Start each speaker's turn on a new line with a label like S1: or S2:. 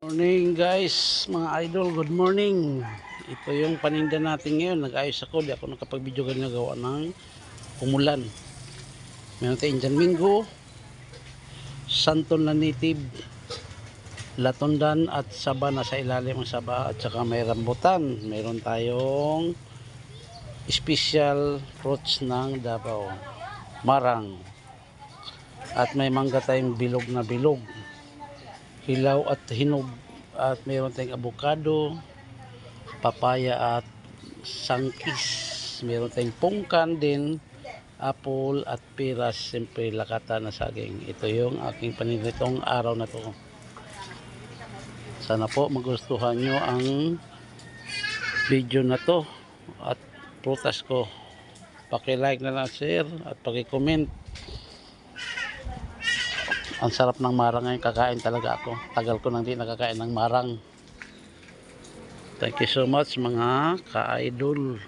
S1: Morning guys, mga idol, good morning. Ito yung paninda natin ngayon. Nag-ayos ako, di ako nakapag-video ganyan gawa ng umulan. Meron tayong Indian Mingo, Santon na native, Latondan at Saba na sa ilalim ng Saba, at saka may rambutan. Meron tayong special fruits ng Davao, marang, at may mangga tayong bilog na bilog, hilaw at hinog, at mayroon tayong avocado, papaya at sangkis. Mayroon tayong pungkan din, apple at piras, siyempre lakata na saging. Ito yung aking paninitong araw na to. Sana po magustuhan nyo ang video na to at prutas ko. Paki-like na lang, share at paki-comment. Ang sarap ng marang ngayon, kakain talaga ako. Tagal ko nang di nakakain ng marang. Thank you so much mga ka-idol.